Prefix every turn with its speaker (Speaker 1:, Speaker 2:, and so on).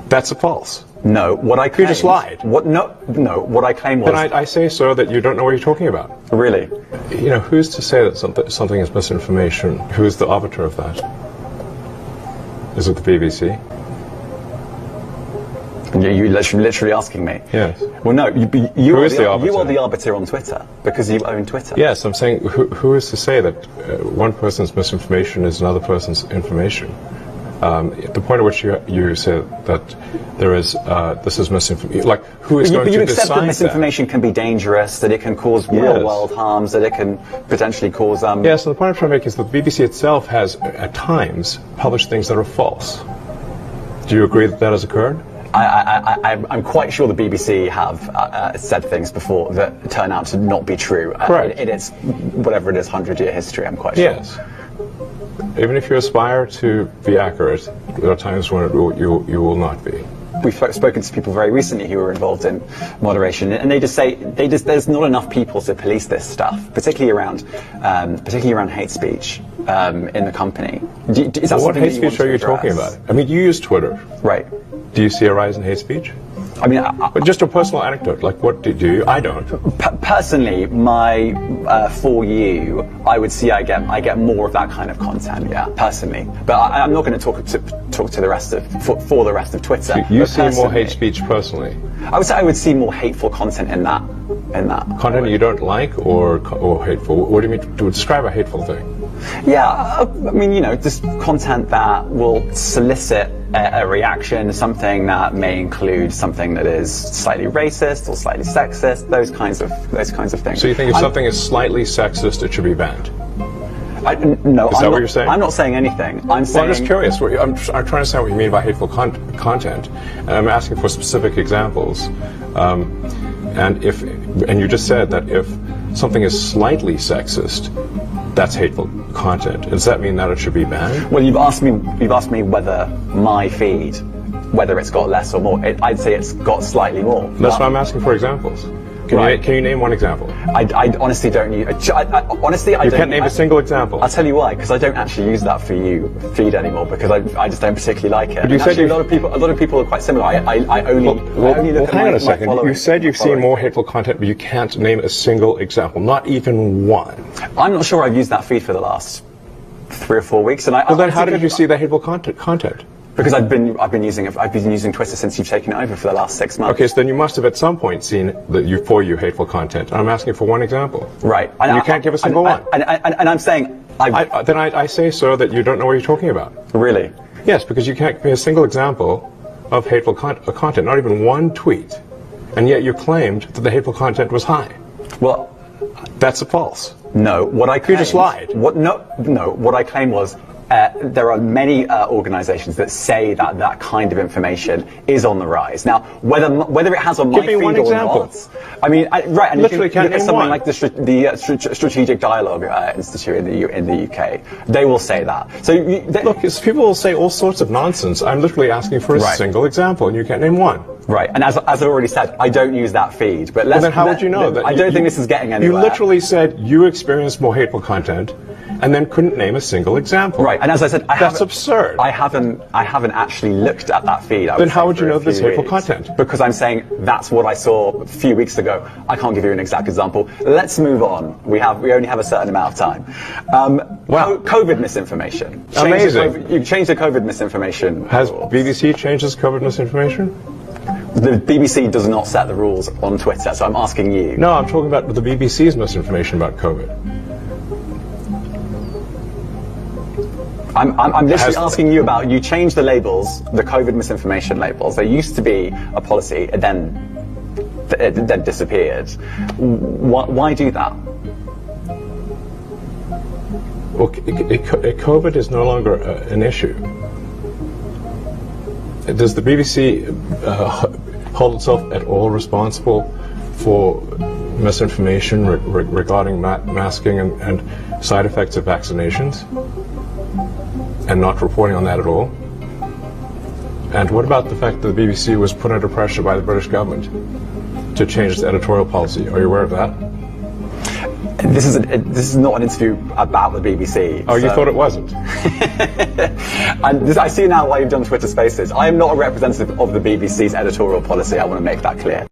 Speaker 1: That's a false.
Speaker 2: No, what I claimed...
Speaker 1: You just lied.
Speaker 2: No, what I claimed was...
Speaker 1: Then I say, sir, that you don't know what you're talking about.
Speaker 2: Really?
Speaker 1: You know, who's to say that something is misinformation? Who's the arbiter of that? Is it the BBC?
Speaker 2: You're literally asking me?
Speaker 1: Yes.
Speaker 2: Well, no, you are the arbiter on Twitter, because you own Twitter.
Speaker 1: Yes, I'm saying, who is to say that one person's misinformation is another person's information? The point at which you said that there is this is misinformation, like who is going to decide that?
Speaker 2: You accept that misinformation can be dangerous, that it can cause real-world harms, that it can potentially cause...
Speaker 1: Yes, and the point I'm trying to make is that the BBC itself has, at times, published things that are false. Do you agree that that has occurred?
Speaker 2: I'm quite sure the BBC have said things before that turn out to not be true.
Speaker 1: Correct.
Speaker 2: In its, whatever it is, 100-year history, I'm quite sure.
Speaker 1: Yes. Even if you aspire to be accurate, there are times when you will not be.
Speaker 2: We've spoken to people very recently who were involved in moderation, and they just say there's not enough people to police this stuff, particularly around hate speech in the company. Is that
Speaker 1: what hate speech are you
Speaker 2: address?
Speaker 1: talking about? I mean, you use Twitter,
Speaker 2: right?
Speaker 1: Do you see a rise in hate speech?
Speaker 2: I mean,
Speaker 1: but just a personal anecdote. Like, what do you? I don't.
Speaker 2: Personally, for you, I would see I get more of that kind of content. Yeah, personally, but I'm not going to talk to the rest of for the rest of Twitter.
Speaker 1: So you see more hate speech personally?
Speaker 2: I would say I would see more hateful content in that.
Speaker 1: Content you don't like, or hateful? What do you mean to describe a hateful thing?
Speaker 2: Yeah, I mean, you know, just content that will solicit a reaction, something that may include something that is slightly racist or slightly sexist, those kinds of things.
Speaker 1: So you think if something is slightly sexist, it should be banned?
Speaker 2: No,
Speaker 1: is that what you're saying?
Speaker 2: I'm not saying anything. I'm
Speaker 1: just curious. I'm trying to understand what you mean by hateful content, and I'm asking for specific examples. And you just said that if something is slightly sexist, that's hateful content. Does that mean that it should be banned?
Speaker 2: Well, you've asked me whether my feed, whether it's got less or more. I'd say it's got slightly more.
Speaker 1: That's why I'm asking for examples. Can you name one example?
Speaker 2: I honestly don't use. Honestly, I don't.
Speaker 1: You can't name a single example.
Speaker 2: I'll tell you why. Because I don't actually use that For You feed anymore. Because I just don't particularly like it.
Speaker 1: But you said
Speaker 2: a lot of people are quite similar. I only look at
Speaker 1: hang
Speaker 2: my,
Speaker 1: on a second.
Speaker 2: My
Speaker 1: you said you've seen more hateful content, but you can't name a single example. Not even one.
Speaker 2: I'm not sure I've used that feed for the last 3 or 4 weeks.
Speaker 1: Then how did you see the hateful content?
Speaker 2: Because I've been using Twitter since you've taken it over for the last 6 months.
Speaker 1: Okay, so then you must have at some point seen the For You hateful content. I'm asking for one example.
Speaker 2: Right.
Speaker 1: And you can't give a single one.
Speaker 2: And I'm saying...
Speaker 1: Then I say, sir, that you don't know what you're talking about.
Speaker 2: Really?
Speaker 1: Yes, because you can't give me a single example of hateful content, not even one tweet. And yet you claimed that the hateful content was high.
Speaker 2: Well...
Speaker 1: That's a false.
Speaker 2: No, what I claimed...
Speaker 1: You just lied.
Speaker 2: What I claimed was... there are many organisations that say that kind of information is on the rise. Now, whether it has on my feed or not, I mean, right? And
Speaker 1: literally,
Speaker 2: you can look at something like the Strategic Dialogue Institute in the UK. They will say that. So
Speaker 1: look, people will say all sorts of nonsense. I'm literally asking for a single example, and you can't name one.
Speaker 2: Right, and as I already said, I don't use that feed. But
Speaker 1: then how would you know that?
Speaker 2: I don't think this is getting anywhere.
Speaker 1: You literally said you experienced more hateful content, and then couldn't name a single example.
Speaker 2: Right, and as I said,
Speaker 1: that's absurd.
Speaker 2: I haven't actually looked at that feed.
Speaker 1: Then how would you know there's hateful content?
Speaker 2: Because I'm saying that's what I saw a few weeks ago. I can't give you an exact example. Let's move on. We only have a certain amount of time. COVID misinformation.
Speaker 1: Amazing.
Speaker 2: You've changed the COVID misinformation.
Speaker 1: Has BBC changed its COVID misinformation?
Speaker 2: The BBC does not set the rules on Twitter, so I'm asking you.
Speaker 1: No, I'm talking about the BBC's misinformation about COVID.
Speaker 2: I'm literally asking you about, you changed the labels, the COVID misinformation labels. There used to be a policy, it then disappeared. Why do that?
Speaker 1: Well, COVID is no longer an issue. Does the BBC hold itself at all responsible for misinformation regarding masking and side effects of vaccinations, and not reporting on that at all? And what about the fact that the BBC was put under pressure by the British government to change its editorial policy? Are you aware of that?
Speaker 2: This is not an interview about the BBC.
Speaker 1: Oh, you thought it wasn't?
Speaker 2: I see now why you've done Twitter Spaces. I am not a representative of the BBC's editorial policy. I want to make that clear.